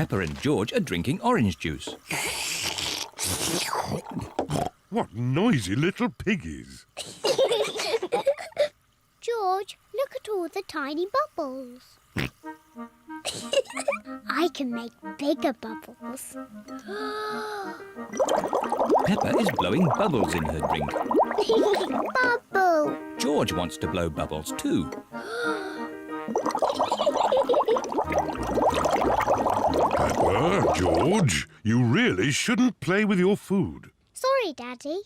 Peppa and George are drinking orange juice. What noisy little piggies. George, look at all the tiny bubbles. I can make bigger bubbles. Peppa is blowing bubbles in her drink. Bubble! George wants to blow bubbles too. Peppa, George, you really shouldn't play with your food. Sorry, Daddy.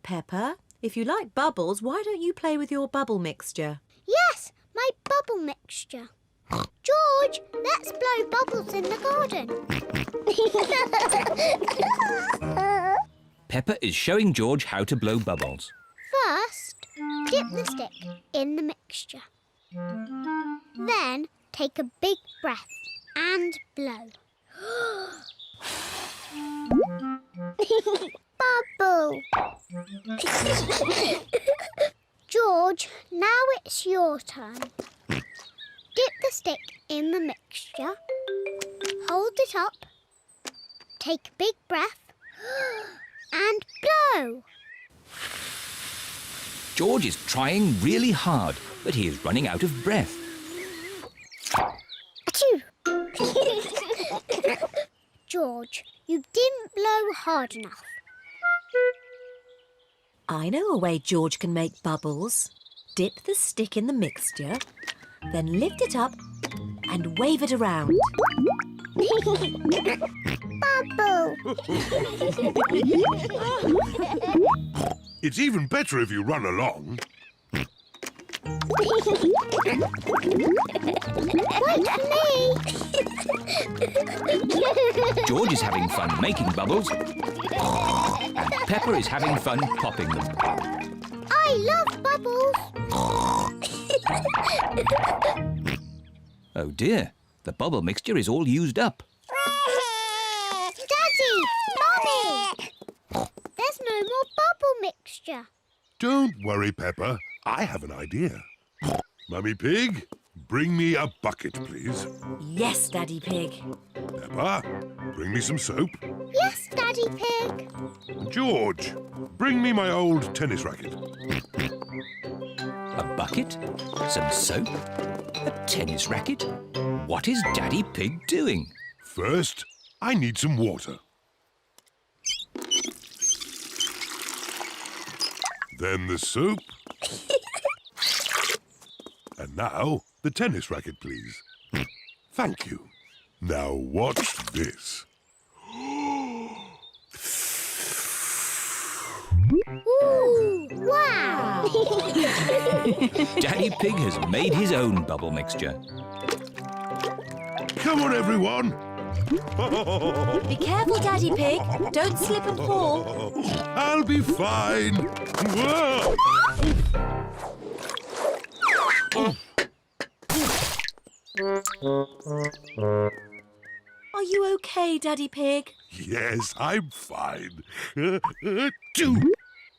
Peppa, if you like bubbles, why don't you play with your bubble mixture? Yes, my bubble mixture. George, let's blow bubbles in the garden. Peppa is showing George how to blow bubbles. First, dip the stick in the mixture. Then take a big breath and blow. Bubble! George, now it's your turn. Dip the stick in the mixture. Hold it up. Take a big breath and blow. George is trying really hard, but he is running out of breath. Achoo! George, you didn't blow hard enough. I know a way George can make bubbles. Dip the stick in the mixture, then lift it up and wave it around. Bubble! It's even better if you run along. Wait for me! George is having fun making bubbles, and Peppa is having fun popping them. I love bubbles! Oh dear, the bubble mixture is all used up. Daddy! Mommy! There's no more bubble mixture. Don't worry, Peppa. I have an idea. Mummy Pig, bring me a bucket, please. Yes, Daddy Pig. Peppa, bring me some soap. Yes, Daddy Pig. George, bring me my old tennis racket. A bucket, some soap, a tennis racket. What is Daddy Pig doing? First, I need some water. Then the soap. And now, the tennis racket, please. Thank you. Now watch this. Ooh, wow! Daddy Pig has made his own bubble mixture. Come on, everyone. Be careful, Daddy Pig. Don't slip and fall. I'll be fine. Whoa! Are you okay, Daddy Pig? Yes, I'm fine. Two.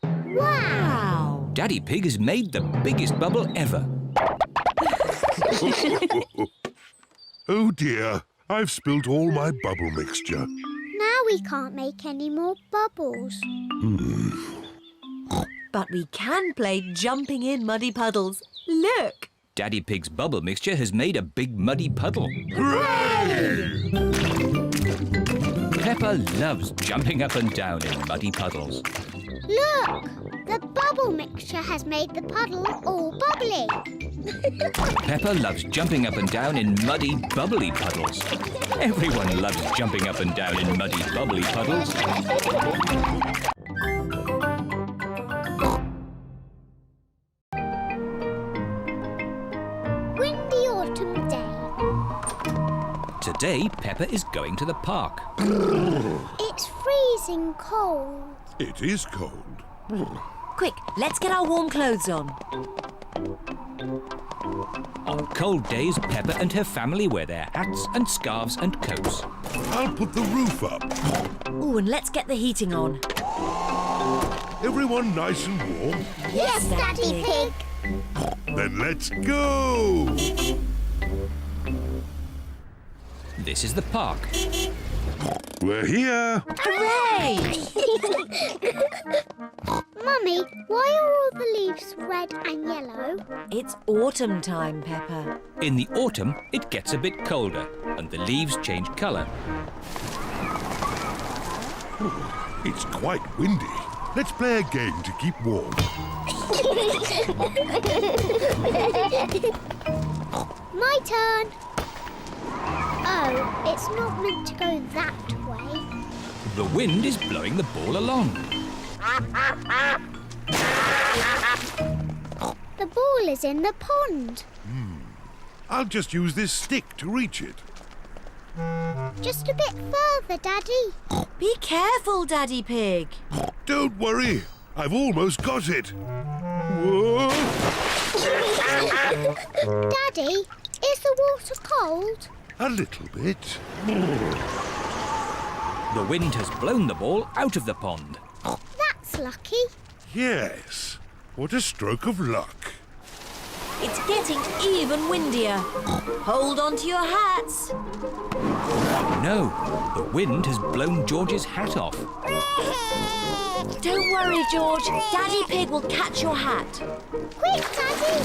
Wow! Daddy Pig has made the biggest bubble ever. Oh dear, I've spilt all my bubble mixture. Now we can't make any more bubbles. But we can play jumping in muddy puddles. Look! Daddy Pig's bubble mixture has made a big muddy puddle. Hooray! Peppa loves jumping up and down in muddy puddles. Look! The bubble mixture has made the puddle all bubbly. Peppa loves jumping up and down in muddy, bubbly puddles. Everyone loves jumping up and down in muddy, bubbly puddles. Windy autumn day. Today, Peppa is going to the park. It's freezing cold. It is cold. Quick, let's get our warm clothes on. On cold days, Peppa and her family wear their hats and scarves and coats. I'll put the roof up. Oh, and let's get the heating on. Everyone nice and warm? Yes, Daddy Pig. Then let's go! This is the park. We're here. Hooray! Mummy, why are all the leaves red and yellow? It's autumn time, Peppa. In the autumn, it gets a bit colder and the leaves change colour. It's quite windy. Let's play a game to keep warm. My turn. Oh, it's not meant to go that way. The wind is blowing the ball along. The ball is in the pond. I'll just use this stick to reach it. Just a bit further, Daddy. Be careful, Daddy Pig. Don't worry. I've almost got it. Whoa! Daddy, is the water cold? A little bit. The wind has blown the ball out of the pond. That's lucky. Yes. What a stroke of luck. It's getting even windier. Hold on to your hats. No, the wind has blown George's hat off. Don't worry, George. Daddy Pig will catch your hat. Quick, Daddy.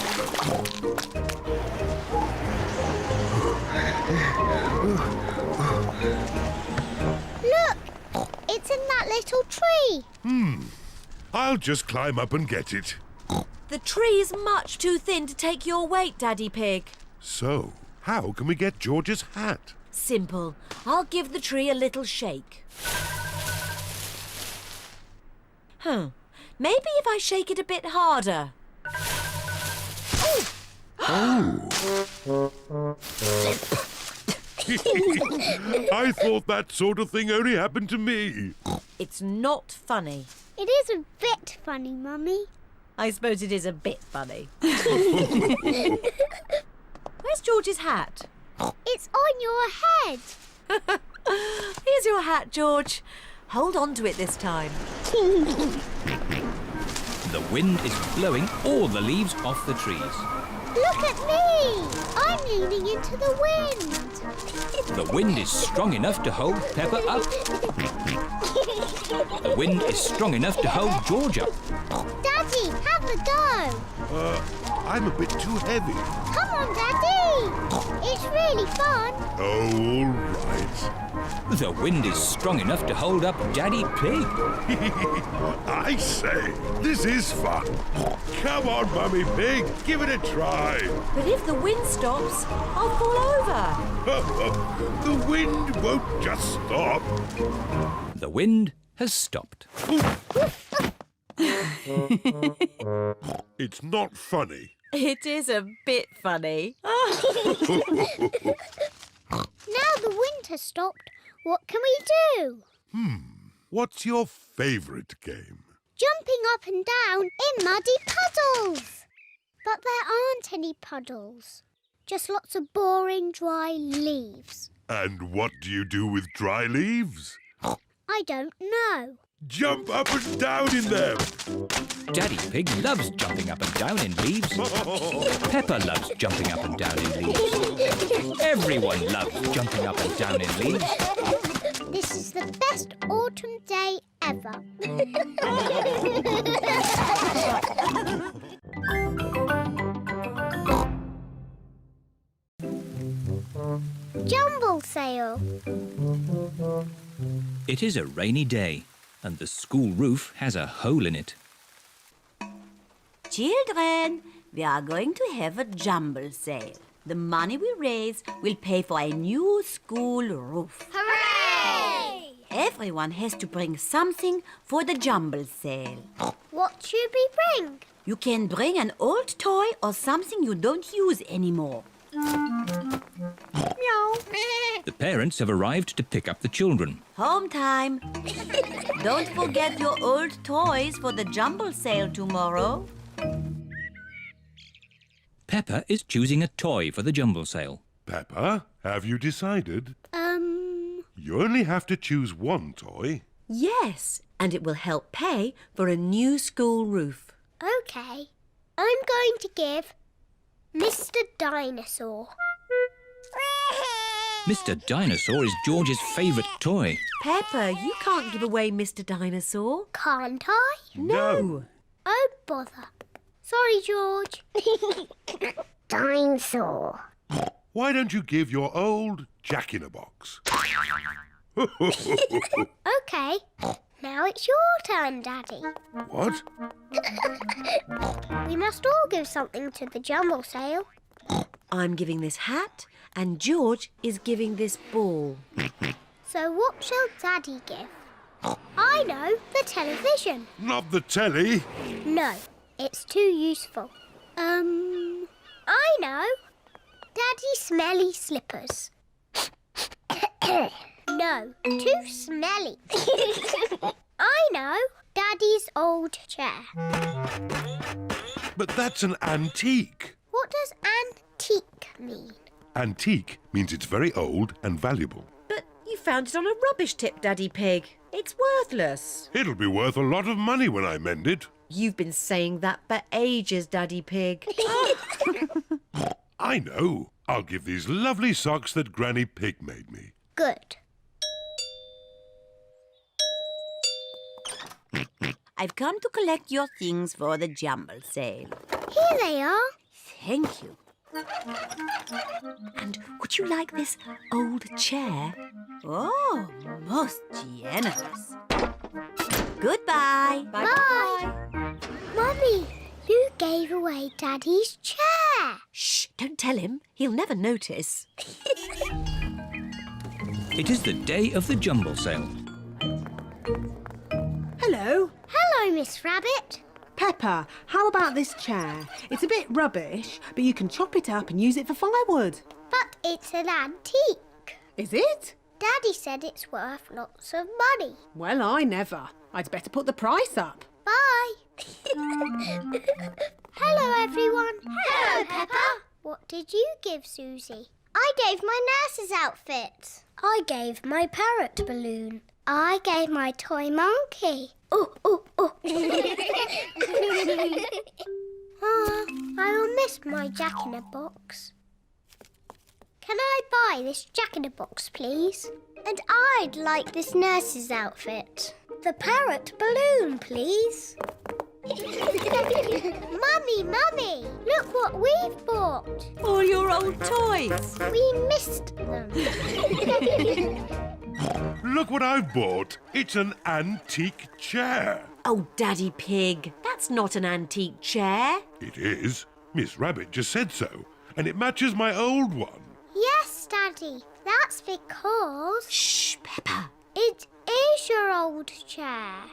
Look, it's in that little tree. I'll just climb up and get it. The tree's much too thin to take your weight, Daddy Pig. So, how can we get George's hat? Simple. I'll give the tree a little shake. Maybe if I shake it a bit harder. I thought that sort of thing only happened to me. It's not funny. It is a bit funny, Mummy. I suppose it is a bit funny. Where's George's hat? It's on your head. Here's your hat, George. Hold on to it this time. The wind is blowing all the leaves off the trees. Look at me. I'm leaning into the wind. The wind is strong enough to hold Peppa up. The wind is strong enough to hold George up. Daddy, have a go. I'm a bit too heavy. Come on, Daddy. It's really fun. Oh, all right. The wind is strong enough to hold up Daddy Pig. I say, this is fun. Come on, Mummy Pig, give it a try. But if the wind stops, I'll fall over. The wind won't just stop. The wind has stopped. It's not funny. It is a bit funny. Now the wind has stopped. What can we do? What's your favourite game? Jumping up and down in muddy puddles. But there aren't any puddles. Just lots of boring, dry leaves. And what do you do with dry leaves? I don't know. Jump up and down in them. Daddy Pig loves jumping up and down in leaves. Peppa loves jumping up and down in leaves. Everyone loves jumping up and down in leaves. This is the best autumn day ever. Jumble Sale. It is a rainy day and the school roof has a hole in it. Children, we are going to have a jumble sale. The money we raise will pay for a new school roof. Hooray! Everyone has to bring something for the jumble sale. What should we bring? You can bring an old toy or something you don't use anymore. Meow. The parents have arrived to pick up the children. Home time. Don't forget your old toys for the jumble sale tomorrow. Peppa is choosing a toy for the jumble sale. Peppa, have you decided? You only have to choose one toy. Yes, and it will help pay for a new school roof. Okay. I'm going to give Mr. Dinosaur. Mr. Dinosaur is George's favourite toy. Peppa, you can't give away Mr. Dinosaur. Can't I? No. Oh, bother. Sorry, George. Dinosaur. Why don't you give your old Jack-in-a-Box? OK. Now it's your turn, Daddy. What? We must all give something to the Jumble Sale. I'm giving this hat and George is giving this ball. So what shall Daddy give? I know, the television. Not the telly. No, it's too useful. I know. Daddy smelly slippers. No, too smelly. I know. Daddy's old chair. But that's an antique. What does antique mean? Antique means it's very old and valuable. But you found it on a rubbish tip, Daddy Pig. It's worthless. It'll be worth a lot of money when I mend it. You've been saying that for ages, Daddy Pig. I know. I'll give these lovely socks that Granny Pig made me. Good. I've come to collect your things for the Jumble Sale. Here they are. Thank you. And would you like this old chair? Oh, most generous. Goodbye. Bye. Mummy, you gave away Daddy's chair. Shh, don't tell him. He'll never notice. It is the day of the Jumble Sale. Hello. Hello, Miss Rabbit. Peppa, how about this chair? It's a bit rubbish, but you can chop it up and use it for firewood. But it's an antique. Is it? Daddy said it's worth lots of money. Well, I never. I'd better put the price up. Bye. Hello, everyone. Hello, Peppa. What did you give Suzy? I gave my nurse's outfit. I gave my parrot balloon. I gave my toy monkey. Oh, oh, oh. I will miss my Jack-in-a-Box. Can I buy this Jack-in-a-Box, please? And I'd like this nurse's outfit. The parrot balloon, please. Mummy, look what we've bought. All your old toys. We missed them. Look what I've bought. It's an antique chair. Oh, Daddy Pig, that's not an antique chair. It is. Miss Rabbit just said so. And it matches my old one. Yes, Daddy. That's because Shh, Peppa. it is your old chair.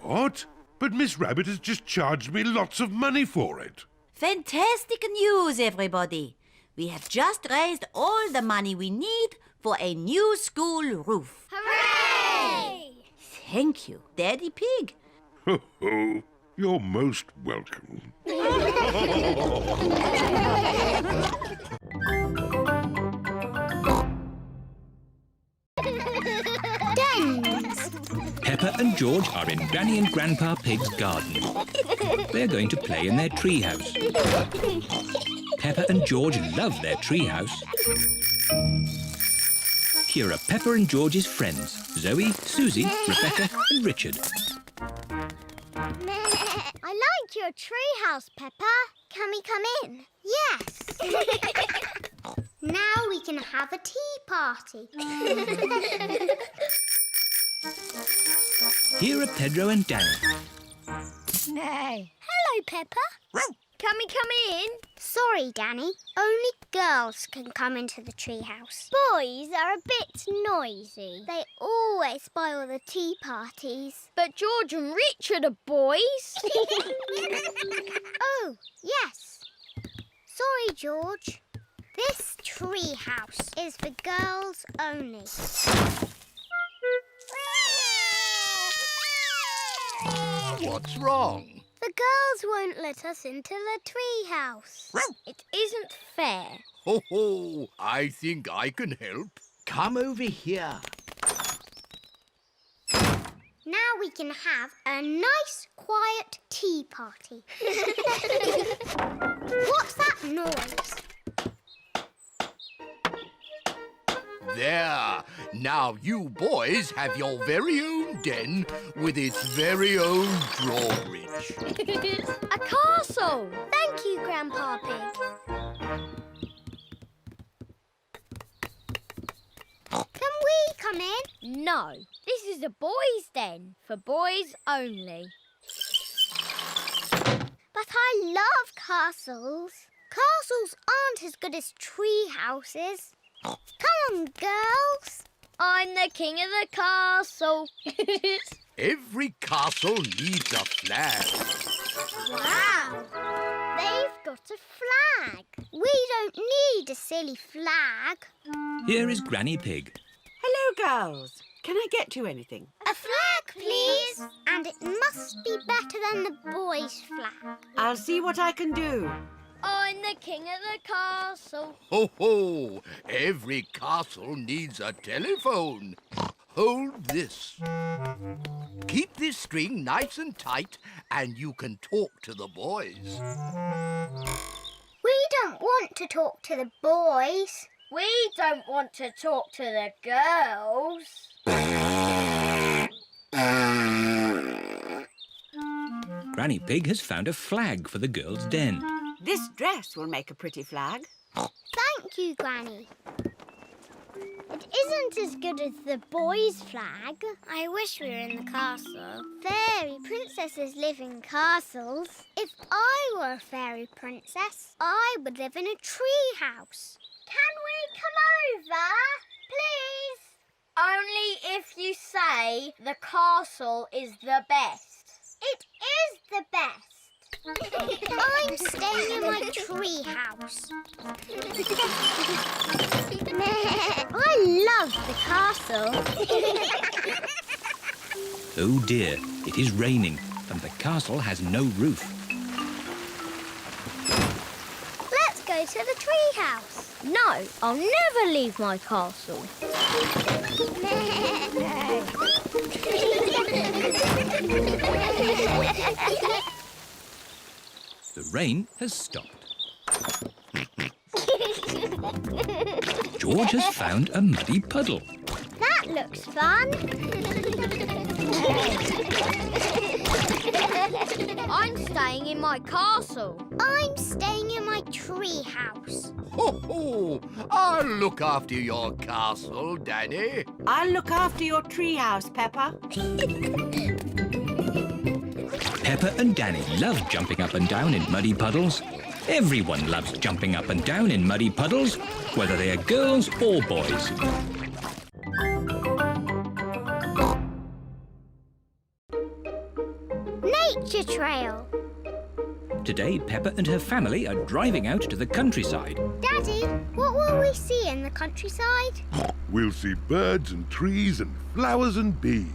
What? But Miss Rabbit has just charged me lots of money for it. Fantastic news, everybody. We have just raised all the money we need for a new school roof. Hooray! Thank you, Daddy Pig. Ho ho. You're most welcome. Dens. Peppa and George are in Granny and Grandpa Pig's garden. They're going to play in their treehouse. Peppa and George love their treehouse. Here are Peppa and George's friends, Zoe, Suzy, Rebecca and Richard. I like your treehouse, Peppa. Can we come in? Yes. Now we can have a tea party. Here are Pedro and Danny. Hello, Peppa. Can we come in? Sorry, Danny. Only girls can come into the treehouse. Boys are a bit noisy. They always spoil the tea parties. But George and Richard are boys. Oh, yes. Sorry, George. This treehouse is for girls only. What's wrong? The girls won't let us into the treehouse. It isn't fair. Ho ho! I think I can help. Come over here. Now we can have a nice, quiet tea party. What's that noise? There. Now you boys have your very own den with its very own drawbridge. A castle! Thank you, Grandpa Pig. Can we come in? No, this is a boys' den for boys only. But I love castles. Castles aren't as good as tree houses. Come on, girls. I'm the king of the castle. Every castle needs a flag. Wow! They've got a flag. We don't need a silly flag. Here is Granny Pig. Hello, girls. Can I get you anything? A flag, please. And it must be better than the boys' flag. I'll see what I can do. I'm the king of the castle. Ho ho! Every castle needs a telephone. Hold this. Keep this string nice and tight and you can talk to the boys. We don't want to talk to the boys. We don't want to talk to the girls. Granny Pig has found a flag for the girls' den. This dress will make a pretty flag. Thank you, Granny. It isn't as good as the boys' flag. I wish we were in the castle. Fairy princesses live in castles. If I were a fairy princess, I would live in a tree house. Can we come over, please? Only if you say the castle is the best. It is the best. I'm staying in my tree house. I love the castle. Oh dear, it is raining and the castle has no roof. Let's go to the tree house. No, I'll never leave my castle. The rain has stopped. George has found a muddy puddle. That looks fun. I'm staying in my castle. I'm staying in my tree house. Ho ho! I'll look after your castle, Danny. I'll look after your treehouse, Peppa. Peppa and Danny love jumping up and down in muddy puddles. Everyone loves jumping up and down in muddy puddles, whether they are girls or boys. Nature trail. Today, Peppa and her family are driving out to the countryside. Daddy, what will we see in the countryside? We'll see birds and trees and flowers and bees.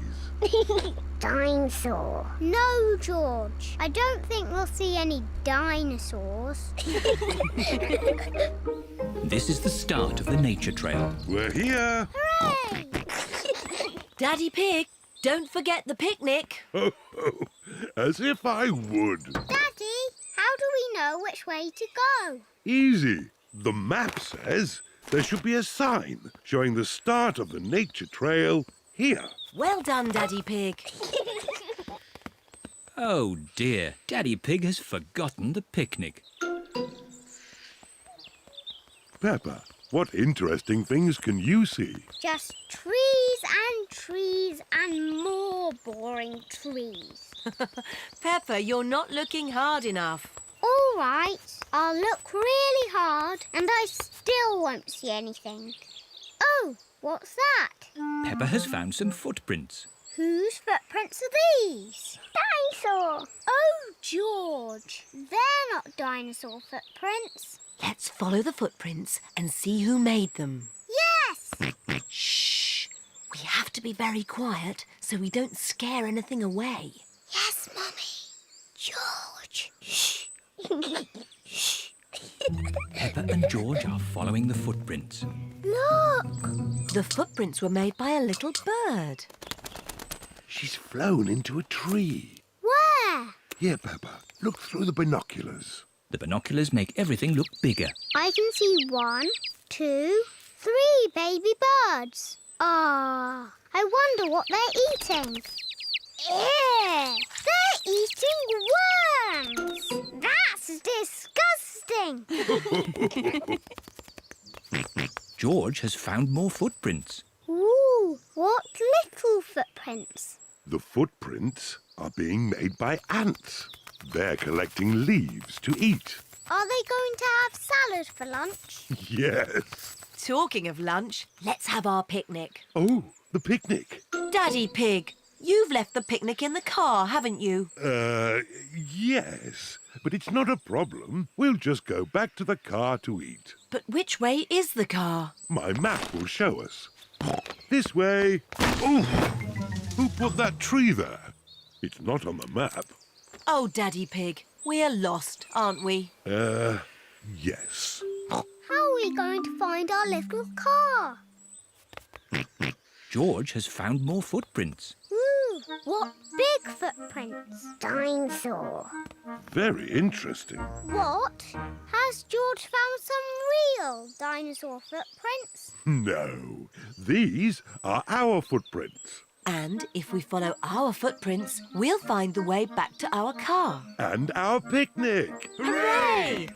Dinosaur. No, George. I don't think we'll see any dinosaurs. This is the start of the nature trail. We're here. Hooray! Daddy Pig, don't forget the picnic. Ho, ho. As if I would. Daddy, how do we know which way to go? Easy. The map says there should be a sign showing the start of the nature trail here. Well done, Daddy Pig. Oh dear, Daddy Pig has forgotten the picnic. Peppa, what interesting things can you see? Just trees and trees and more boring trees. Peppa, you're not looking hard enough. All right, I'll look really hard and I still won't see anything. Oh, what's that? Peppa has found some footprints. Whose footprints are these? Dinosaur. Oh, George, they're not dinosaur footprints. Let's follow the footprints and see who made them. Yes! Shh! We have to be very quiet so we don't scare anything away. Yes, Mummy. George. Shh. Peppa and George are following the footprints. Look! The footprints were made by a little bird. She's flown into a tree. Where? Here, Peppa, look through the binoculars. The binoculars make everything look bigger. I can see 1, 2, 3 baby birds. Ah, I wonder what they're eating. Ew! They're eating worms! That's disgusting! George has found more footprints. Ooh, what little footprints? The footprints are being made by ants. They're collecting leaves to eat. Are they going to have salad for lunch? Yes. Talking of lunch, let's have our picnic. Oh, the picnic. Daddy Pig, you've left the picnic in the car, haven't you? Yes. But it's not a problem. We'll just go back to the car to eat. But which way is the car? My map will show us. This way. Oh! Who put that tree there? It's not on the map. Oh, Daddy Pig, we're lost, aren't we? Yes. How are we going to find our little car? George has found more footprints. Ooh, what big footprints? Dinosaur. Very interesting. What? Has George found some real dinosaur footprints? No, these are our footprints. And if we follow our footprints, we'll find the way back to our car. And our picnic. Hooray!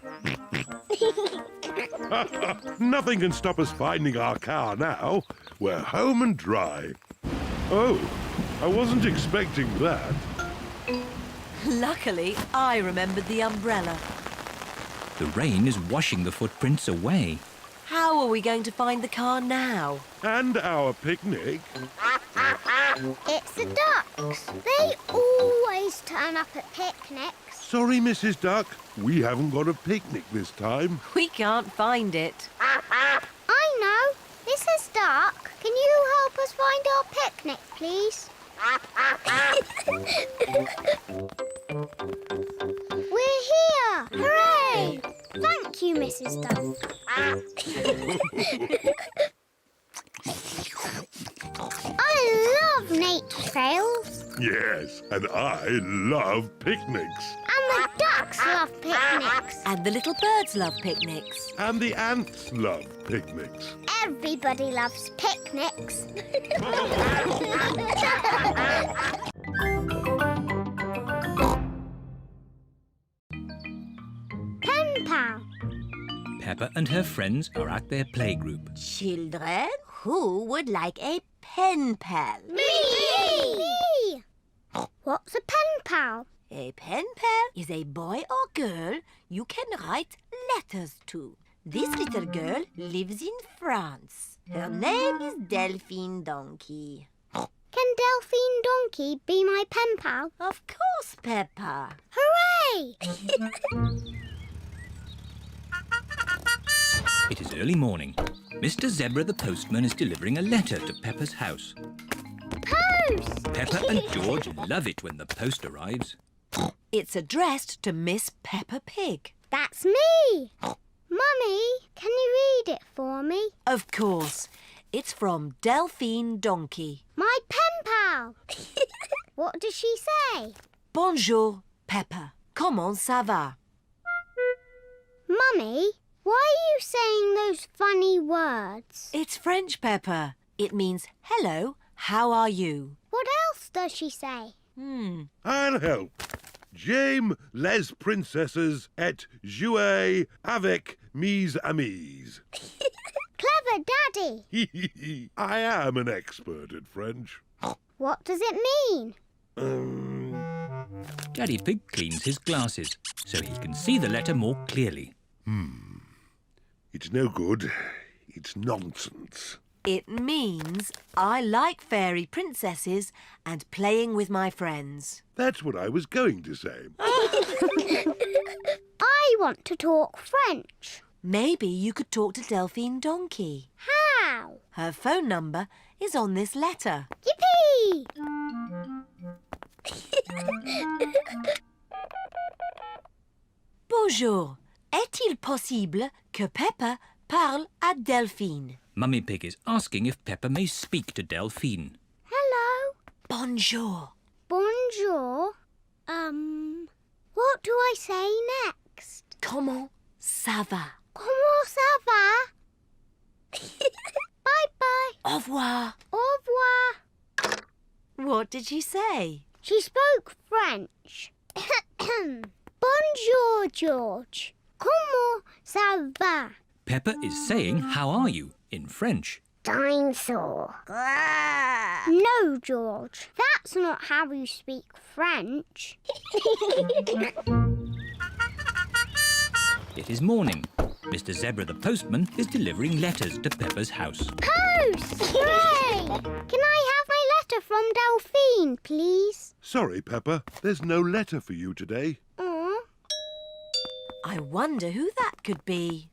Nothing can stop us finding our car now. We're home and dry. Oh, I wasn't expecting that. Luckily, I remembered the umbrella. The rain is washing the footprints away. How are we going to find the car now? And our picnic. It's the ducks. They always turn up at picnics. Sorry, Mrs. Duck. We haven't got a picnic this time. We can't find it. I know. Mrs. Duck, can you help us find our picnic, please? We're here! Hooray! Thank you, Mrs. Duck. I love nature trails. Yes, and I love picnics. And the ducks love picnics. And the little birds love picnics. And the ants love picnics. Everybody loves picnics. Pen pal. Peppa and her friends are at their playgroup. Children, who would like a pen pal? Me! What's a pen pal? A pen pal is a boy or girl you can write letters to. This little girl lives in France. Her name is Delphine Donkey. Can Delphine Donkey be my pen pal? Of course, Peppa. Hooray! It is early morning. Mr. Zebra the postman is delivering a letter to Peppa's house. Post! Peppa and George love it when the post arrives. It's addressed to Miss Peppa Pig. That's me! Mummy, can you read it for me? Of course. It's from Delphine Donkey. My pen pal! What does she say? Bonjour, Peppa. Comment ça va? Mummy, why are you saying those funny words? It's French, Peppa. It means hello, how are you? What else does she say? I'll help. J'aime les princesses et jouer avec mes amis. Clever Daddy! I am an expert at French. What does it mean? Daddy Pig cleans his glasses so he can see the letter more clearly. It's no good. It's nonsense. It means I like fairy princesses and playing with my friends. That's what I was going to say. I want to talk French. Maybe you could talk to Delphine Donkey. How? Her phone number is on this letter. Yippee! Bonjour. Est-il possible que Peppa parle à Delphine? Mummy Pig is asking if Peppa may speak to Delphine. Hello. Bonjour. Bonjour. What do I say next? Comment ça va? Comment ça va? Bye-bye. Au revoir. Au revoir. What did she say? She spoke French. Bonjour, George. Comment ça va? Peppa is saying, how are you, in French. Dinosaur. No, George. That's not how you speak French. It is morning. Mr. Zebra the postman is delivering letters to Peppa's house. Post! Hooray! Can I have my letter from Delphine, please? Sorry, Peppa, there's no letter for you today. Aw. I wonder who that could be.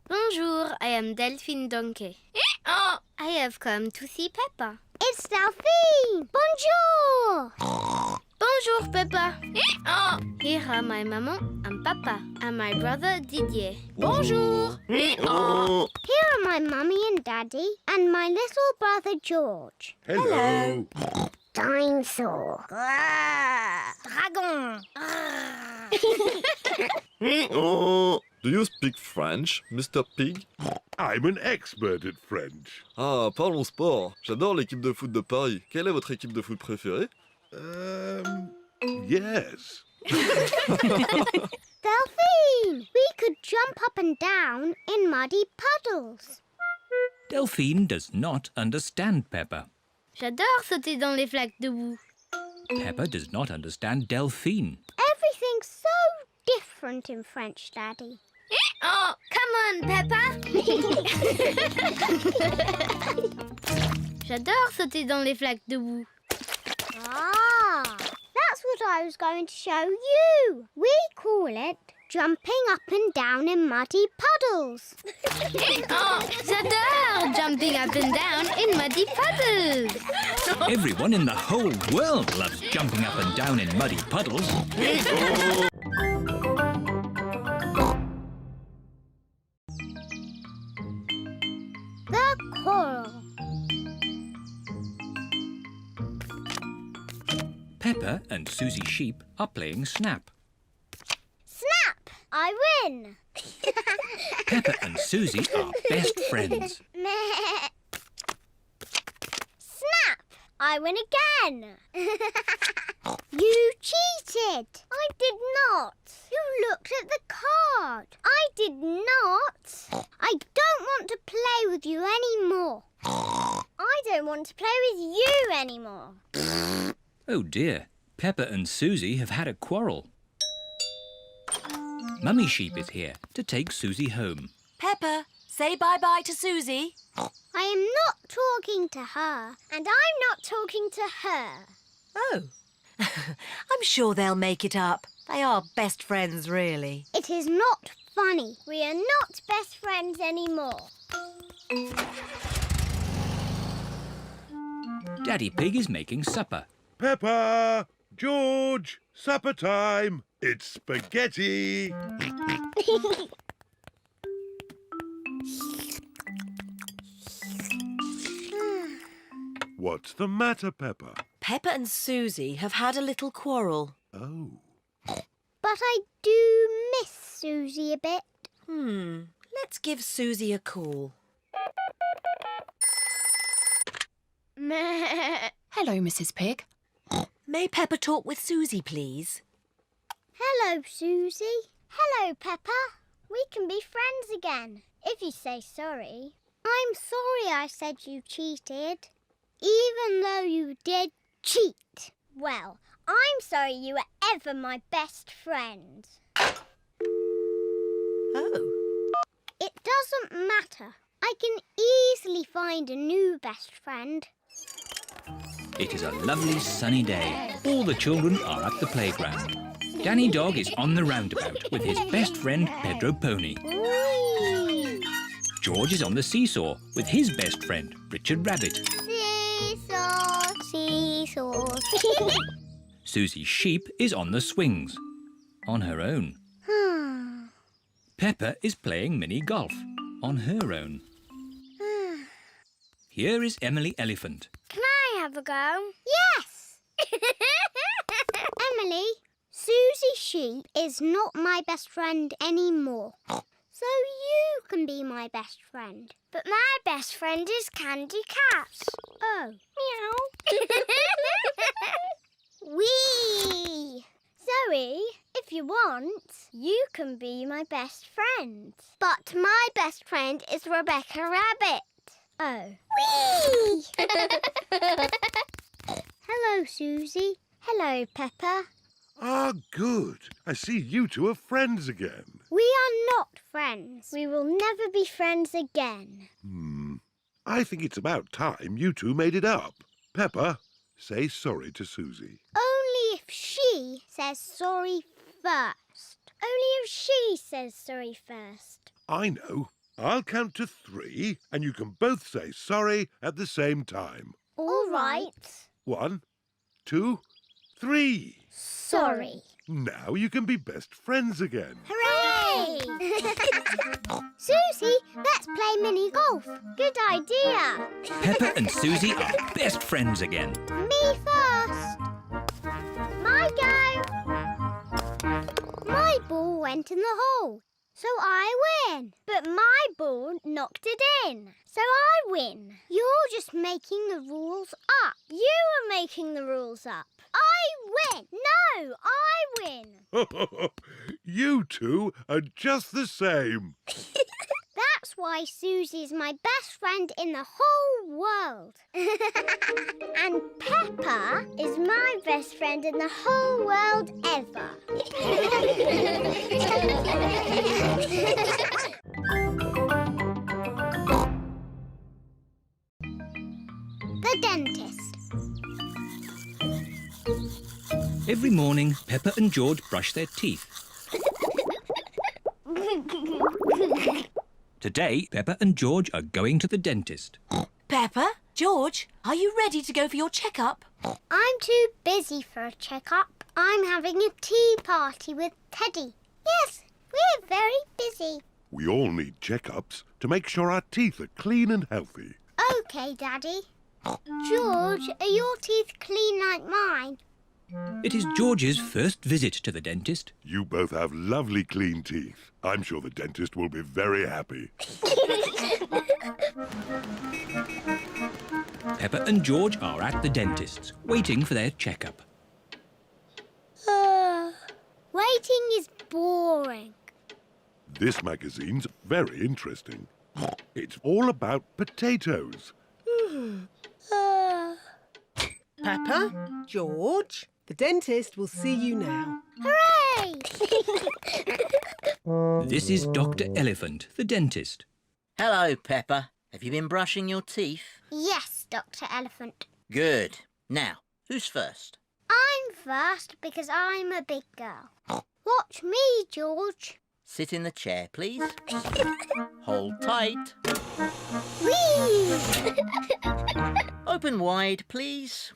Bonjour, I am Delphine Donkey. Oh, I have come to see Peppa. It's Delphine. Bonjour. Bonjour, Peppa. Oh, here are my maman and papa and my brother Didier. Bonjour. Here are my mummy and daddy and my little brother George. Hello. Dinosaur. Dragon. Do you speak French, Mr. Pig? I'm an expert at French. Ah, parlons sport. J'adore l'équipe de foot de Paris. Quelle est votre équipe de foot préférée? Yes. Delphine, we could jump up and down in muddy puddles. Delphine does not understand Peppa. J'adore sauter dans les flaques de boue. Peppa does not understand Delphine. Everything's so different in French, Daddy. Oh, come on, Peppa. J'adore sauter dans les flaques de boue. Ah, that's what I was going to show you. We call it jumping up and down in muddy puddles. Oh, j'adore jumping up and down in muddy puddles. Everyone in the whole world loves jumping up and down in muddy puddles. The Quarrel. Peppa and Suzy Sheep are playing Snap. Snap! I win. Peppa and Suzy are best friends. Meh. Snap! I win again. You cheated. I did not. You looked at the card. I did not. I don't want to play with you anymore. I don't want to play with you anymore. Oh dear, Peppa and Suzy have had a quarrel. Mummy Sheep is here to take Suzy home. Peppa, say bye-bye to Suzy. I am not talking to her, and I'm not talking to her. Oh. I'm sure they'll make it up. They are best friends, really. It is not funny. We are not best friends anymore. Daddy Pig is making supper. Peppa! George! Supper time! It's spaghetti! What's the matter, Peppa? Peppa and Suzy have had a little quarrel. Oh. But I do miss Suzy a bit. Let's give Suzy a call. Hello, Mrs. Pig. May Peppa talk with Suzy, please? Hello, Suzy. Hello, Peppa. We can be friends again, if you say sorry. I'm sorry I said you cheated, even though you did cheat. Well, I'm sorry you were ever my best friend. Oh. It doesn't matter. I can easily find a new best friend. It is a lovely sunny day. All the children are at the playground. Danny Dog is on the roundabout with his best friend Pedro Pony. Whee! George is on the seesaw with his best friend Richard Rabbit. Seesaw, seesaw. Suzy Sheep is on the swings, on her own. Peppa is playing mini golf, on her own. Here is Emily Elephant. Can I have a go? Yes! Emily, Suzy Sheep is not my best friend anymore. So you can be my best friend. But my best friend is Candy Cat. Oh. Meow. Wee! Zoe, if you want, you can be my best friend. But my best friend is Rebecca Rabbit. Oh. Whee! Hello, Suzy. Hello, Peppa. Ah, good. I see you two are friends again. We are not friends. We will never be friends again. I think it's about time you two made it up. Peppa, say sorry to Suzy. Only if she says sorry first. Only if she says sorry first. I know. I'll count to 3 and you can both say sorry at the same time. All right. 1, 2, 3. Sorry. Now you can be best friends again. Hooray! Suzy, let's play mini golf. Good idea. Peppa and Suzy are best friends again. Me first. My go. My ball went in the hole, so I win. But my ball knocked it in, so I win. You're just making the rules up. You are making the rules up. I win. No, I win. You two are just the same. That's why Suzy's my best friend in the whole world. And Peppa is my best friend in the whole world ever. The dentist. Every morning, Peppa and George brush their teeth. Today, Peppa and George are going to the dentist. Peppa, George, are you ready to go for your checkup? I'm too busy for a checkup. I'm having a tea party with Teddy. Yes, we're very busy. We all need checkups to make sure our teeth are clean and healthy. OK, Daddy. George, are your teeth clean like mine? It is George's first visit to the dentist. You both have lovely clean teeth. I'm sure the dentist will be very happy. Peppa and George are at the dentist's, waiting for their checkup. Waiting is boring. This magazine's very interesting. It's all about potatoes. Peppa, George, the dentist will see you now. Hooray! This is Dr. Elephant, the dentist. Hello, Peppa. Have you been brushing your teeth? Yes, Dr. Elephant. Good. Now, who's first? I'm first because I'm a big girl. Watch me, George. Sit in the chair, please. Hold tight. Whee! Open wide, please.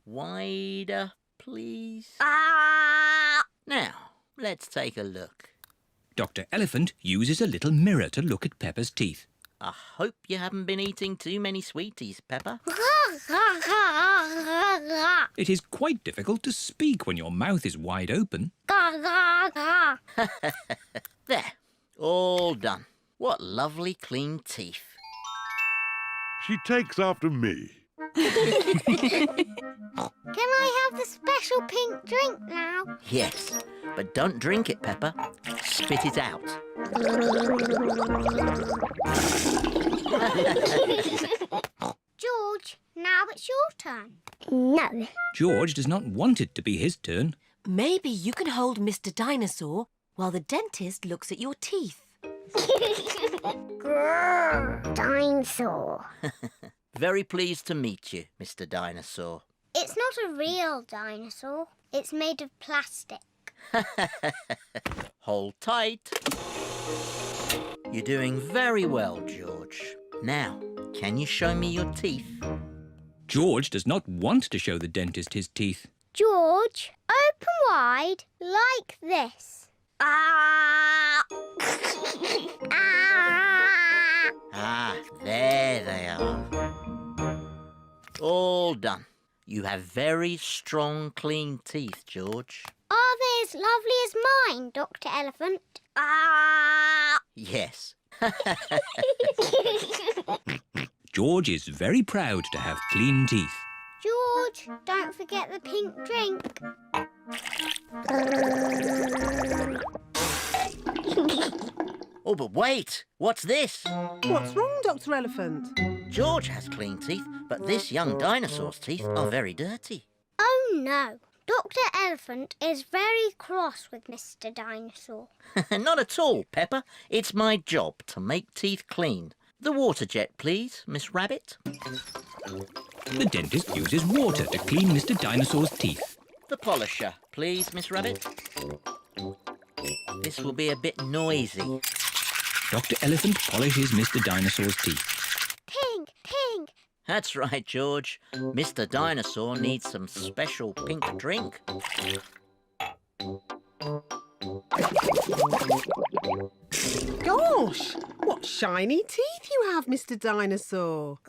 Wider, please. Now, let's take a look. Dr. Elephant uses a little mirror to look at Peppa's teeth. I hope you haven't been eating too many sweeties, Peppa. It is quite difficult to speak when your mouth is wide open. There, all done. What lovely clean teeth. She takes after me. Can I have the special pink drink now? Yes, but don't drink it, Peppa. Spit it out. George, now it's your turn. No. George does not want it to be his turn. Maybe you can hold Mr. Dinosaur while the dentist looks at your teeth. Grrr, dinosaur. Very pleased to meet you, Mr. Dinosaur. It's not a real dinosaur. It's made of plastic. Hold tight. You're doing very well, George. Now, can you show me your teeth? George does not want to show the dentist his teeth. George, open wide like this. Ah! Ah, there they are. All done. You have very strong, clean teeth, George. Are they as lovely as mine, Dr. Elephant? Ah! Yes. George is very proud to have clean teeth. George, don't forget the pink drink. Oh, but wait! What's this? What's wrong, Dr. Elephant? George has clean teeth, but this young dinosaur's teeth are very dirty. Oh no, Dr. Elephant is very cross with Mr. Dinosaur. Not at all, Peppa. It's my job to make teeth clean. The water jet, please, Miss Rabbit. The dentist uses water to clean Mr. Dinosaur's teeth. The polisher, please, Miss Rabbit. This will be a bit noisy. Dr. Elephant polishes Mr. Dinosaur's teeth. Pink, pink. That's right, George. Mr. Dinosaur needs some special pink drink. Gosh, what shiny teeth you have, Mr. Dinosaur.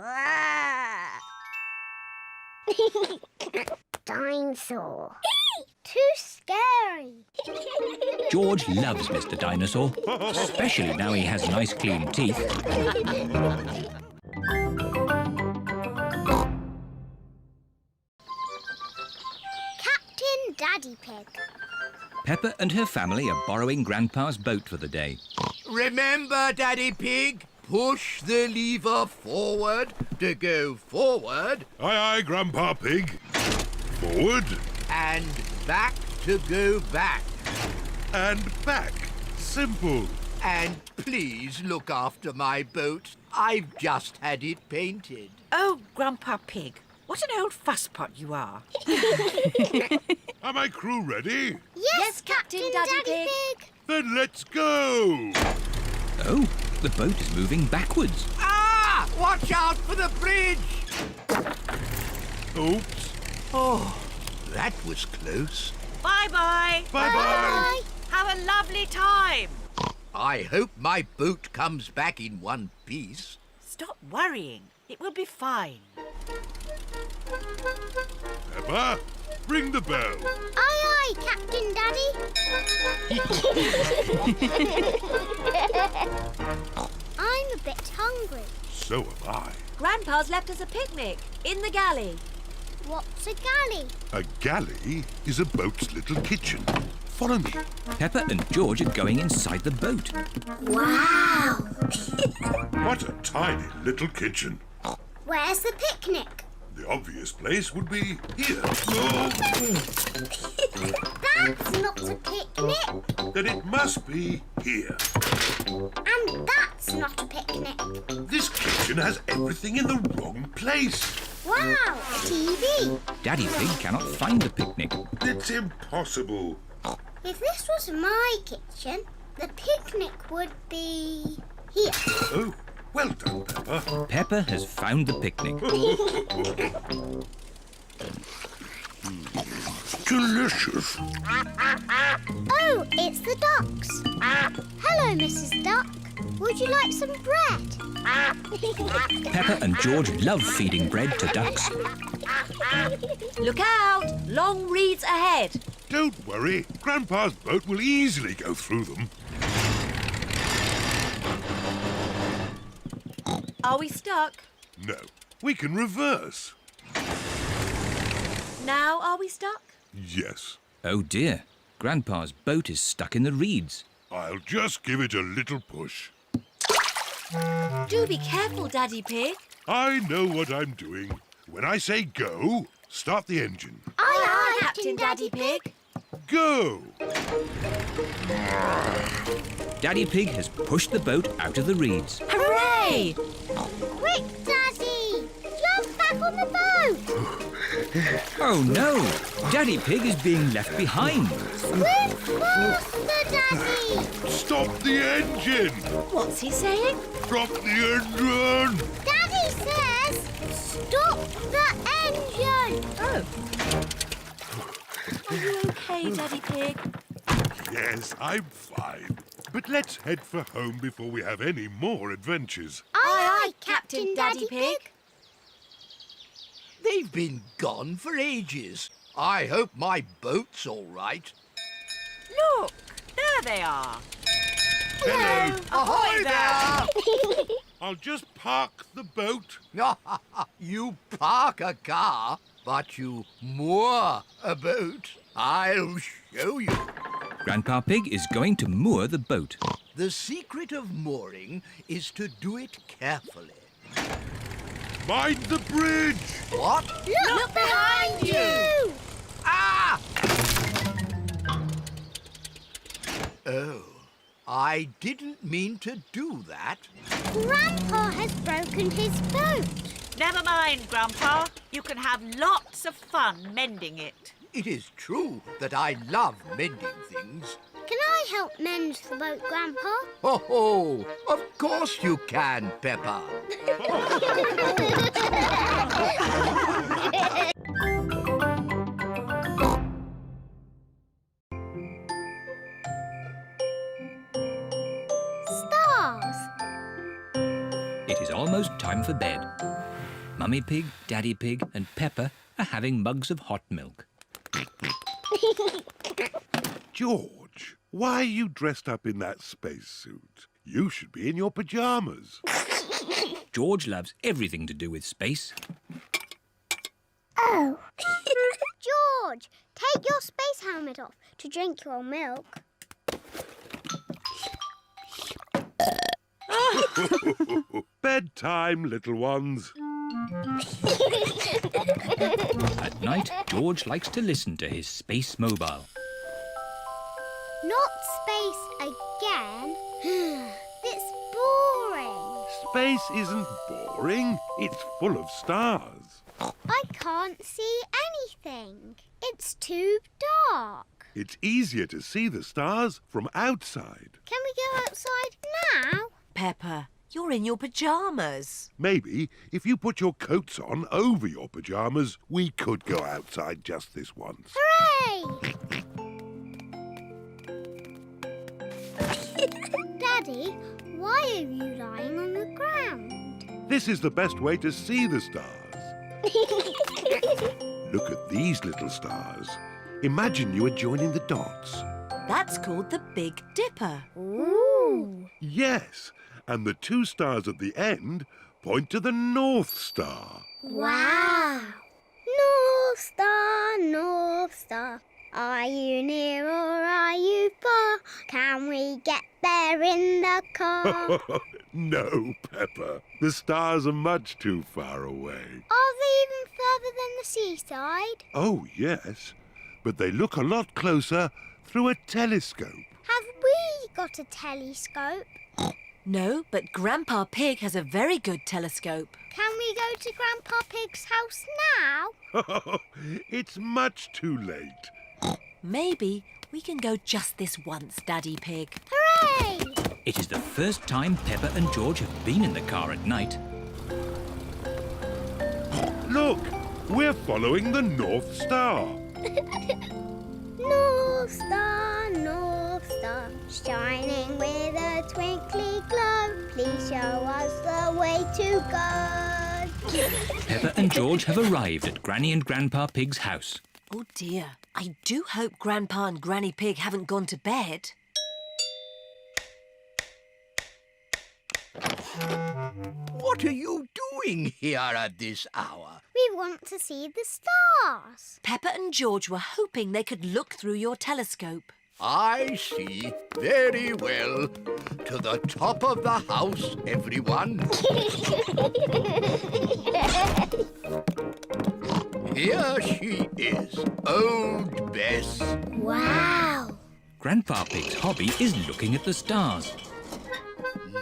Dinosaur. Too scary. George loves Mr. Dinosaur, especially now he has nice clean teeth. Captain Daddy Pig. Peppa and her family are borrowing Grandpa's boat for the day. Remember, Daddy Pig, push the lever forward to go forward. Aye, aye, Grandpa Pig. Forward. And back to go back. And back. Simple. And please look after my boat. I've just had it painted. Oh, Grandpa Pig, what an old fusspot you are. Are my crew ready? Yes, Captain Daddy Pig. Then let's go. Oh, the boat is moving backwards. Ah! Watch out for the bridge! Oops. Oh, that was close. Bye-bye. Bye-bye. Have a lovely time. I hope my boat comes back in one piece. Stop worrying. It will be fine. Peppa, ring the bell. Aye, aye, Captain Daddy. I'm a bit hungry. So am I. Grandpa's left us a picnic in the galley. What's a galley? A galley is a boat's little kitchen. Follow me. Peppa and George are going inside the boat. Wow. What a tiny little kitchen. Where's the picnic? The obvious place would be here. Oh. That's not a picnic. Then it must be here. And that's not a picnic. This kitchen has everything in the wrong place. Wow, a TV. Daddy Pig cannot find the picnic. It's impossible. If this was my kitchen, the picnic would be here. Oh, well done, Peppa. Peppa has found the picnic. Delicious. Oh, it's the ducks. Hello, Mrs. Duck. Would you like some bread? Peppa and George love feeding bread to ducks. Look out! Long reeds ahead. Don't worry. Grandpa's boat will easily go through them. Are we stuck? No, we can reverse. Now are we stuck? Yes. Oh dear, Grandpa's boat is stuck in the reeds. I'll just give it a little push. Do be careful, Daddy Pig. I know what I'm doing. When I say go, start the engine. Aye, aye, Captain Daddy Pig. Go! Daddy Pig has pushed the boat out of the reeds. Hooray! Quick, Daddy! Jump back on the boat! Oh no! Daddy Pig is being left behind. Swim faster, Daddy! Stop the engine! What's he saying? Stop the engine! Daddy says, stop the engine! Oh. Are you okay, Daddy Pig? Yes, I'm fine. But let's head for home before we have any more adventures. Aye, aye, Captain Daddy Pig. They've been gone for ages. I hope my boat's all right. Look, there they are. Hello. Ahoy there! I'll just park the boat. You park a car, but you moor a boat. I'll show you. Grandpa Pig is going to moor the boat. The secret of mooring is to do it carefully. Mind the bridge! What? Look behind you! Ah! Oh, I didn't mean to do that. Grandpa has broken his boat. Never mind, Grandpa. You can have lots of fun mending it. It is true that I love mending things. Can I help mend the boat, Grandpa? Oh, of course you can, Peppa. Stars. It is almost time for bed. Mummy Pig, Daddy Pig and Peppa are having mugs of hot milk. George, why are you dressed up in that spacesuit? You should be in your pyjamas. George loves everything to do with space. Oh. George, take your space helmet off to drink your milk. Bedtime, little ones. At night, George likes to listen to his space mobile. Not space again. It's boring. Space isn't boring. It's full of stars. I can't see anything. It's too dark. It's easier to see the stars from outside. Can we go outside now? Peppa, you're in your pyjamas. Maybe if you put your coats on over your pyjamas, we could go outside just this once. Hooray! Daddy, why are you lying on the ground? This is the best way to see the stars. Look at these little stars. Imagine you are joining the dots. That's called the Big Dipper. Ooh! Yes, and the two stars at the end point to the North Star. Wow! North Star, North Star, are you near or are you far? Can we get there in the car? No, Peppa. The stars are much too far away. Are they even further than the seaside? Oh, yes, but they look a lot closer through a telescope. Have we got a telescope? No, but Grandpa Pig has a very good telescope. Can we go to Grandpa Pig's house now? It's much too late. Maybe we can go just this once, Daddy Pig. Hooray! It is the first time Peppa and George have been in the car at night. Look, we're following the North Star. North Star, shining with a twinkly glow. Please show us the way to go. Peppa and George have arrived at Granny and Grandpa Pig's house. Oh dear, I do hope Grandpa and Granny Pig haven't gone to bed. What are you doing here at this hour? We want to see the stars. Peppa and George were hoping they could look through your telescope. I see. Very well. To the top of the house, everyone. Here she is, old Bess. Wow! Grandpa Pig's hobby is looking at the stars.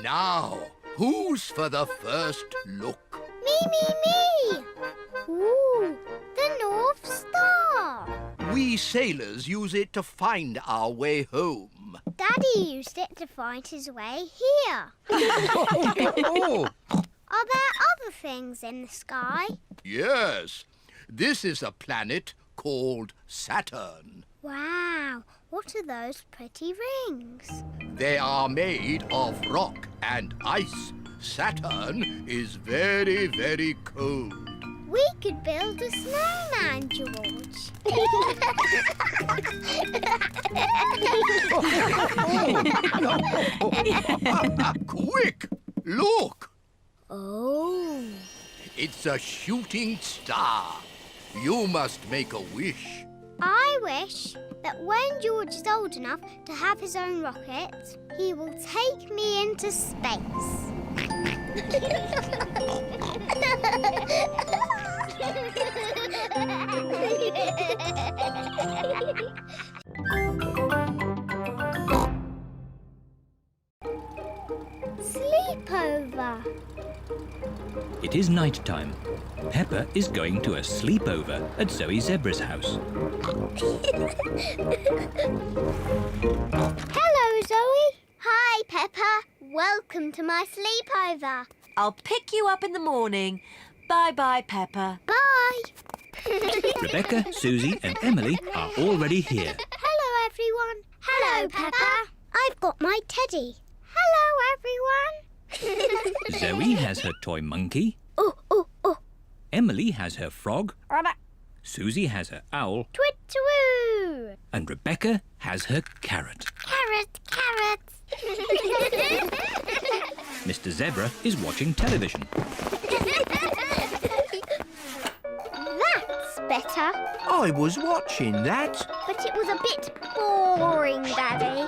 Now, who's for the first look? Me! Ooh, the North Star. We sailors use it to find our way home. Daddy used it to find his way here. Oh, Are there other things in the sky? yes. This is a planet called Saturn. Wow, what are those pretty rings? They are made of rock and ice. Saturn is very, very cold. We could build a snowman, George. Quick! Look! Oh. It's a shooting star. You must make a wish. I wish that when George is old enough to have his own rocket, he will take me into space. Sleepover. It is night time. Peppa is going to a sleepover at Zoe Zebra's house. Hello, Zoe. Hi, Peppa. Welcome to my sleepover. I'll pick you up in the morning. Bye-bye, Peppa. Bye. Rebecca, Susie and Emily are already here. Hello, everyone. Hello, Peppa. I've got my teddy. Hello, everyone. Zoe has her toy monkey. Oh. Emily has her frog. Susie has her owl. Twit-twoo. And Rebecca has her carrot. Carrot. Mr. Zebra is watching television. That's better. I was watching that. But it was a bit boring, Daddy.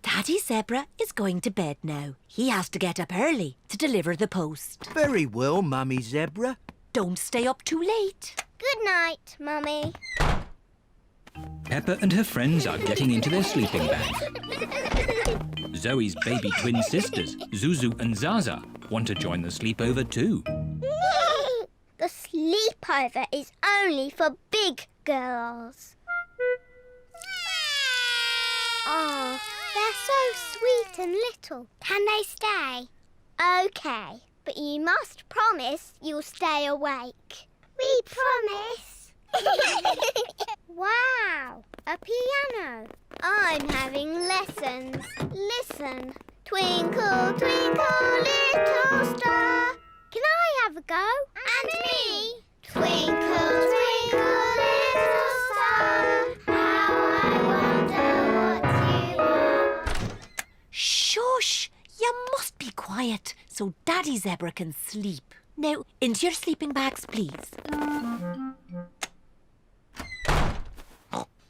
Daddy Zebra is going to bed now. He has to get up early to deliver the post. Very well, Mummy Zebra. Don't stay up too late. Good night, Mummy. Peppa and her friends are getting into their sleeping bag. Zoe's baby twin sisters, Zuzu and Zaza, want to join the sleepover too. The sleepover is only for big girls. Oh, they're so sweet and little. Can they stay? OK, but you must promise you'll stay awake. We promise. Wow, a piano. I'm having lessons. Listen. Twinkle, twinkle, little star. Can I have a go? And me. Twinkle, twinkle, little star. How I wonder what you are. Shush! You must be quiet so Daddy Zebra can sleep. Now, into your sleeping bags, please.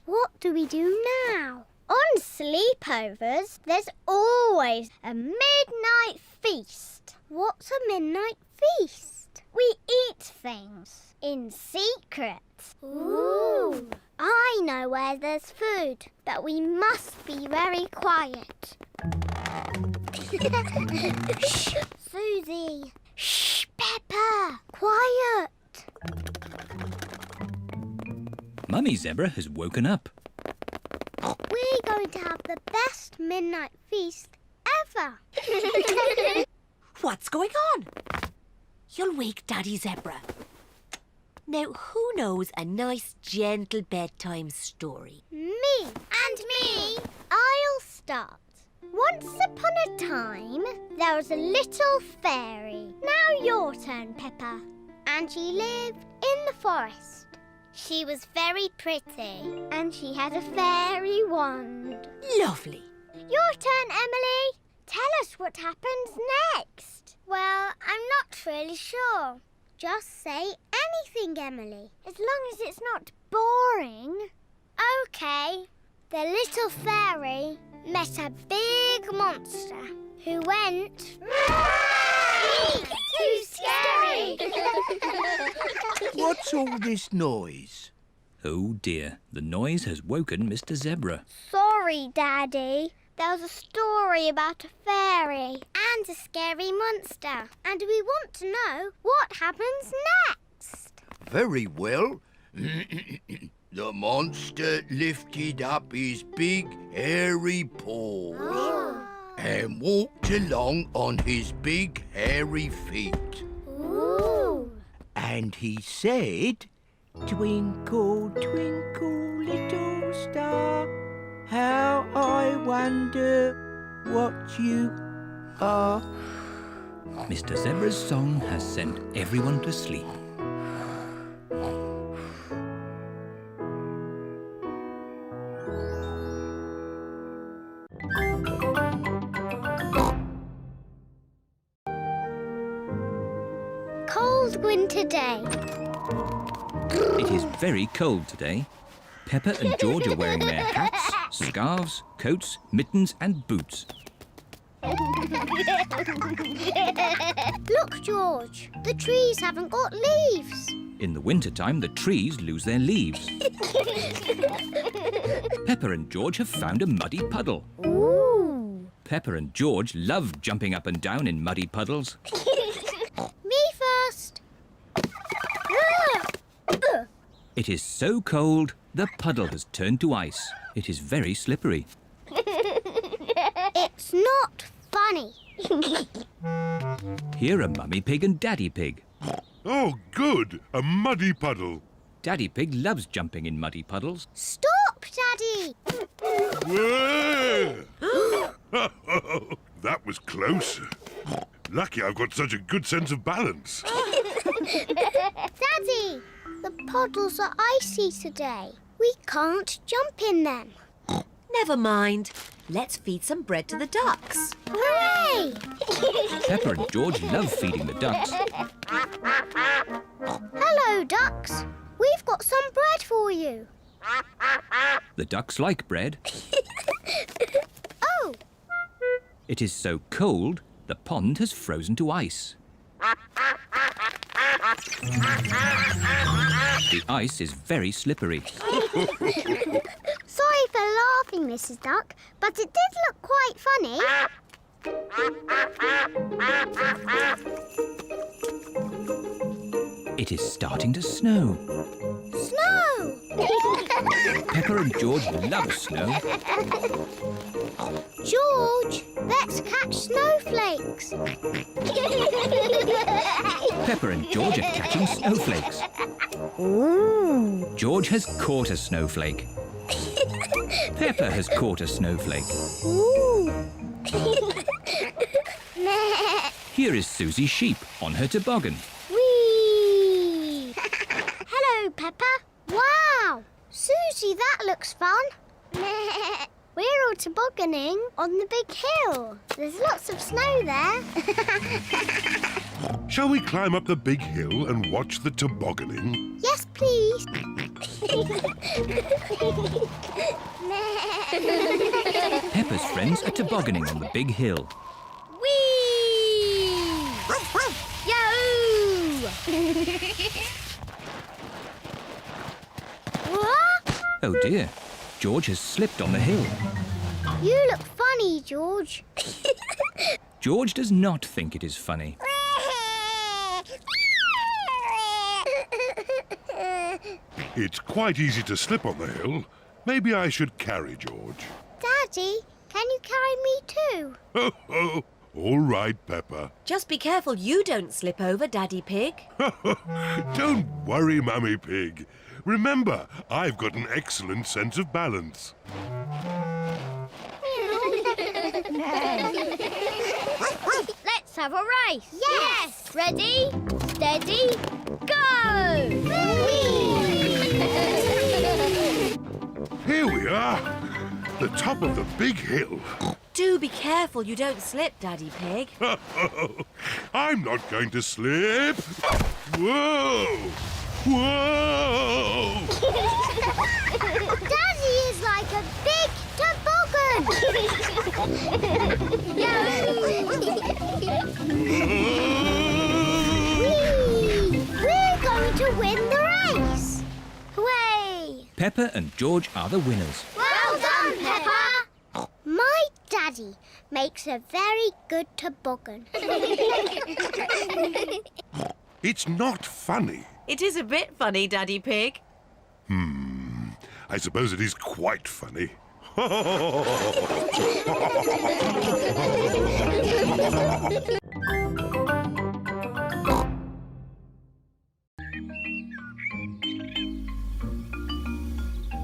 What do we do now? On sleepovers, there's always a midnight feast. What's a midnight feast? We eat things in secret. Ooh. I know where there's food, but we must be very quiet. Shh, Susie. Shh, Peppa. Quiet. Mummy Zebra has woken up. We're going to have the best midnight feast ever. What's going on? You'll wake Daddy Zebra. Now, who knows a nice, gentle bedtime story? Me. And me. I'll start. Once upon a time, there was a little fairy. Now your turn, Peppa. And she lived in the forest. She was very pretty, and she had a fairy wand. Lovely. Your turn, Emily. Tell us what happens next. Well, I'm not really sure. Just say anything, Emily, as long as it's not boring. OK. The little fairy met a big monster who went... Too scary! What's all this noise? Oh dear, the noise has woken Mr. Zebra. Sorry, Daddy. There was a story about a fairy and a scary monster. And we want to know what happens next. Very well. The monster lifted up his big, hairy paw and walked along on his big, hairy feet. Ooh. And he said, "Twinkle, twinkle, little star, how I wonder what you are." Mr. Zebra's song has sent everyone to sleep. cold winter day. It is very cold today. Peppa and George are wearing their hats, scarves, coats, mittens and boots. Look, George, the trees haven't got leaves. In the wintertime, the trees lose their leaves. Peppa and George have found a muddy puddle. Ooh. Peppa and George love jumping up and down in muddy puddles. Me first. It is so cold, the puddle has turned to ice. It is very slippery. It's not funny. Here are Mummy Pig and Daddy Pig. Oh, good! A muddy puddle. Daddy Pig loves jumping in muddy puddles. Stop, Daddy! Whoa! That was close. Lucky I've got such a good sense of balance. Daddy, the puddles are icy today. We can't jump in them. Never mind. Let's feed some bread to the ducks. Hooray! Peppa and George love feeding the ducks. Hello, ducks. We've got some bread for you. The ducks like bread. Oh! It is so cold, the pond has frozen to ice. The ice is very slippery. Sorry for laughing, Mrs. Duck, but it did look quite funny. It is starting to snow. Snow! Peppa and George love snow. George, let's catch snowflakes. Peppa and George are catching snowflakes. Ooh. George has caught a snowflake. Peppa has caught a snowflake. Ooh. Here is Suzy Sheep on her toboggan. Whee! Hello, Peppa. Wow! Suzy, that looks fun. We're all tobogganing on the big hill. There's lots of snow there. Shall we climb up the big hill and watch the tobogganing? Yes, please. Peppa's friends are tobogganing on the big hill. Whee! Yahoo! What? Oh dear, George has slipped on the hill. You look funny, George. George does not think it is funny. It's quite easy to slip on the hill. Maybe I should carry George. Daddy, can you carry me too? Ho, ho. All right, Peppa. Just be careful you don't slip over, Daddy Pig. Don't worry, Mummy Pig. Remember, I've got an excellent sense of balance. Let's have a race. Yes! Ready, steady, go! Here we are, the top of the big hill. Do be careful you don't slip, Daddy Pig. I'm not going to slip. Whoa! Whoa! Daddy is like a big toboggan. Whee! We're going to win the race. Hooray! Peppa and George are the winners. Well done, Peppa. My daddy makes a very good toboggan. It's not funny. It is a bit funny, Daddy Pig. I suppose it is quite funny.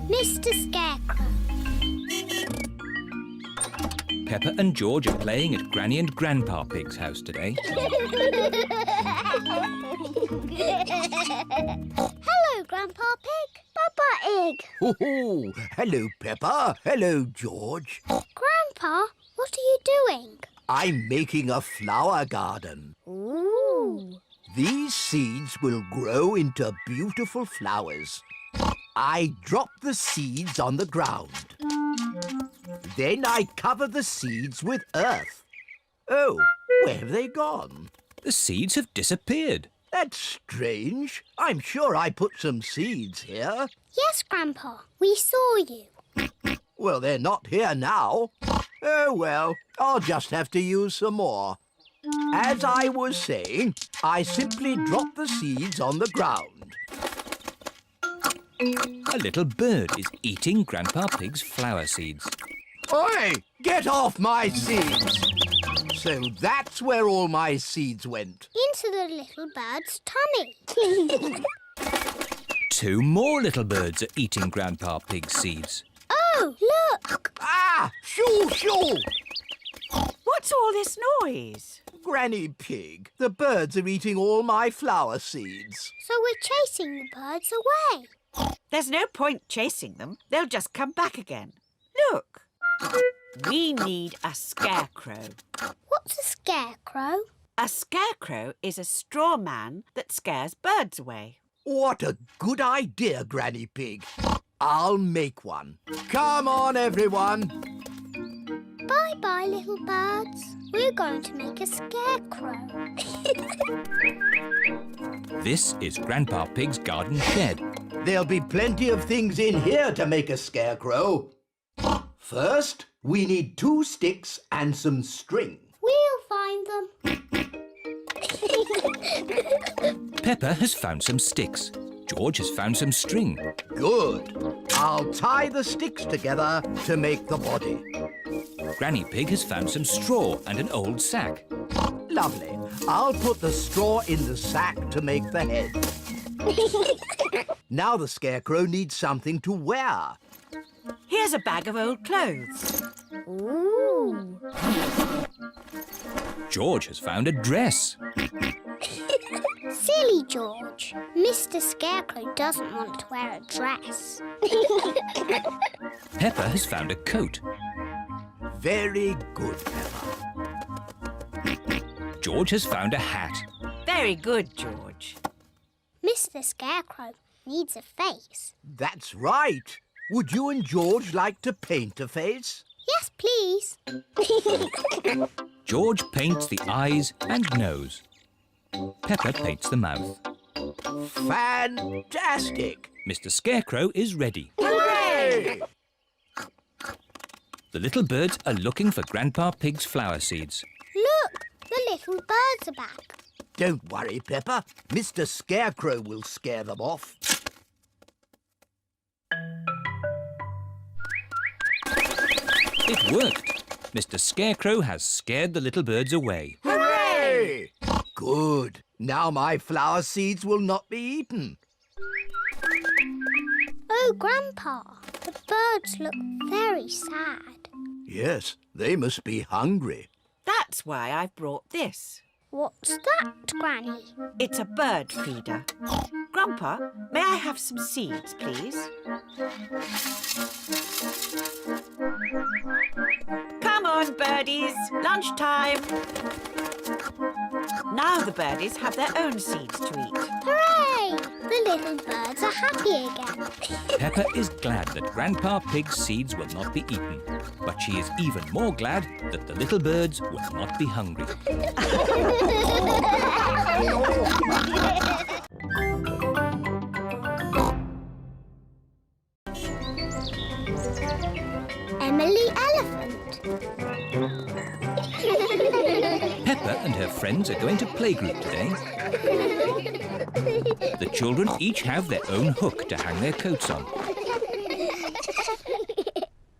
Mr. Scarecrow. Peppa and George are playing at Granny and Grandpa Pig's house today. Hello, Grandpa Pig. Papa Egg. Oh, hello, Peppa. Hello, George. Grandpa, what are you doing? I'm making a flower garden. Ooh. These seeds will grow into beautiful flowers. I drop the seeds on the ground. Then I cover the seeds with earth. Oh, where have they gone? The seeds have disappeared. That's strange. I'm sure I put some seeds here. Yes, Grandpa, we saw you. Well, they're not here now. Oh, well, I'll just have to use some more. As I was saying, I simply drop the seeds on the ground. A little bird is eating Grandpa Pig's flower seeds. Oi! Get off my seeds! So that's where all my seeds went. Into the little bird's tummy. 2 more little birds are eating Grandpa Pig's seeds. Oh, look! Ah! Shoo, shoo! What's all this noise? Granny Pig, the birds are eating all my flower seeds. So we're chasing the birds away. There's no point chasing them. They'll just come back again. Look. We need a scarecrow. What's a scarecrow? A scarecrow is a straw man that scares birds away. What a good idea, Granny Pig. I'll make one. Come on, everyone. Bye-bye, little birds. We're going to make a scarecrow. This is Grandpa Pig's garden shed. There'll be plenty of things in here to make a scarecrow. First, we need 2 sticks and some string. We'll find them. Peppa has found some sticks. George has found some string. Good. I'll tie the sticks together to make the body. Granny Pig has found some straw and an old sack. Lovely. I'll put the straw in the sack to make the head. Now the scarecrow needs something to wear. Here's a bag of old clothes. Ooh. George has found a dress. Silly George. Mr. Scarecrow doesn't want to wear a dress. Peppa has found a coat. Very good, Peppa. George has found a hat. Very good, George. Mr. Scarecrow needs a face. That's right. Would you and George like to paint a face? Yes, please. George paints the eyes and nose. Peppa paints the mouth. Fantastic! Mr. Scarecrow is ready. Hooray! The little birds are looking for Grandpa Pig's flower seeds. Look, the little birds are back. Don't worry, Peppa. Mr. Scarecrow will scare them off. It worked. Mr. Scarecrow has scared the little birds away. Hooray! Good. Now my flower seeds will not be eaten. Oh, Grandpa, the birds look very sad. Yes, they must be hungry. That's why I've brought this. What's that, Granny? It's a bird feeder. Grandpa, may I have some seeds, please? Come on, birdies. Lunchtime. Now the birdies have their own seeds to eat. Hooray! The little birds are happy again. Peppa is glad that Grandpa Pig's seeds will not be eaten. But she is even more glad that the little birds will not be hungry. Emily Elephant. Peppa and her friends are going to playgroup today. The children each have their own hook to hang their coats on.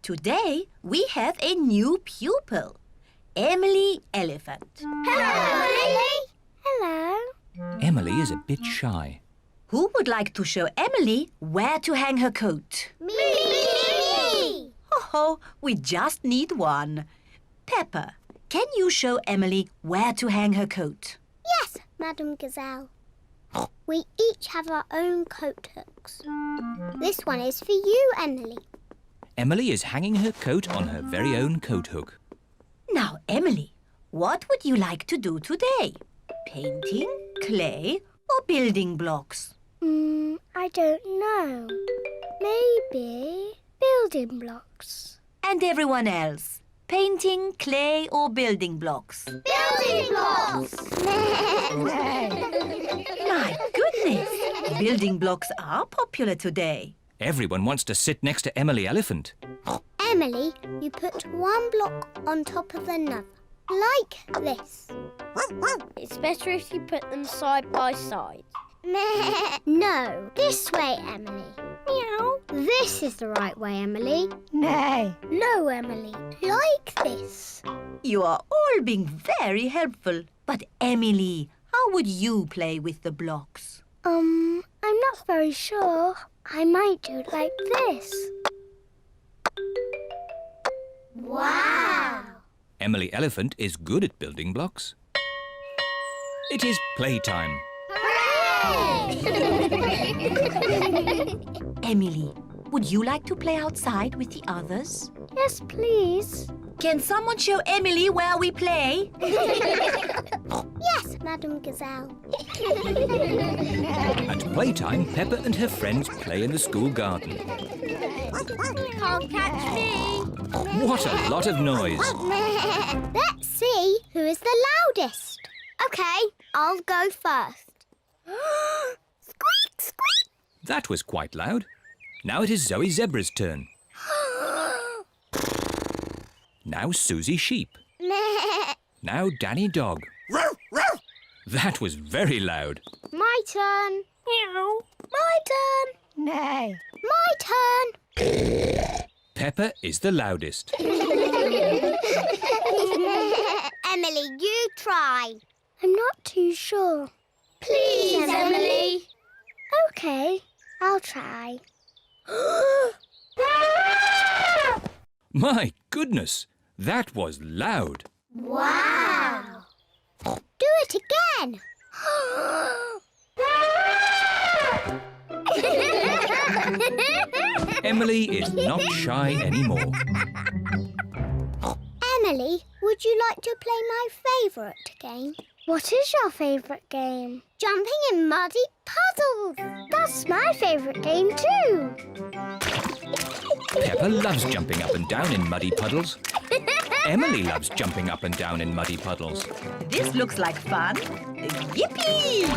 Today we have a new pupil, Emily Elephant. Hello, Emily. Hello. Emily is a bit shy. Who would like to show Emily where to hang her coat? Me! Oh, we just need one. Peppa, can you show Emily where to hang her coat? Yes, Madam Gazelle. We each have our own coat hooks. This one is for you, Emily. Emily is hanging her coat on her very own coat hook. Now, Emily, what would you like to do today? Painting, Clay or building blocks? I don't know. Maybe building blocks. And everyone else? Painting, clay or building blocks? Building blocks! My goodness! Building blocks are popular today. Everyone wants to sit next to Emily Elephant. Emily, you put one block on top of another, like this. It's better if you put them side by side. No, this way, Emily. Meow. This is the right way, Emily. No, Emily, like this. You are all being very helpful. But Emily, how would you play with the blocks? I'm not very sure. I might do it like this. Wow! Emily Elephant is good at building blocks. It is playtime. Emily, would you like to play outside with the others? Yes, please. Can someone show Emily where we play? Yes, Madam Gazelle. At playtime, Peppa and her friends play in the school garden. Can't catch me. What a lot of noise. Let's see who is the loudest. Okay, I'll go first. Squeak, squeak. That was quite loud. Now it is Zoe Zebra's turn. Now Suzy Sheep. Now Danny Dog. That was very loud. My turn. Meow. My turn. Nay. My turn. Peppa is the loudest. Emily, you try. I'm not too sure. Please, Emily. Okay, I'll try. My goodness, that was loud. Wow! Do it again. Emily is not shy anymore. Emily, would you like to play my favourite game? What is your favourite game? Jumping in muddy puddles. That's my favourite game too. Peppa loves jumping up and down in muddy puddles. Emily loves jumping up and down in muddy puddles. This looks like fun. Yippee!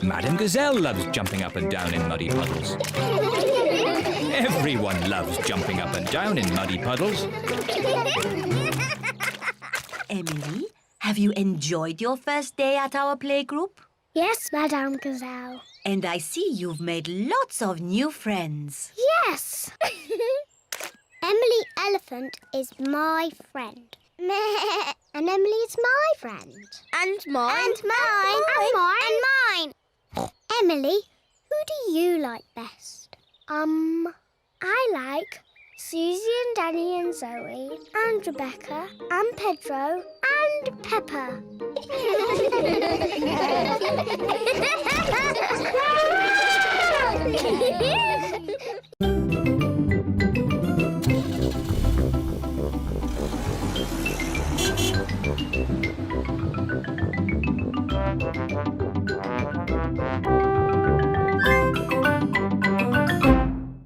Madam Gazelle loves jumping up and down in muddy puddles. Everyone loves jumping up and down in muddy puddles. Emily, have you enjoyed your first day at our playgroup? Yes, Madame Gazelle. And I see you've made lots of new friends. Yes. Emily Elephant is my friend. And Emily's my friend. And mine. And mine. And mine. And mine. Emily, who do you like best? I like Suzy and Danny and Zoe and Rebecca and Pedro and Peppa.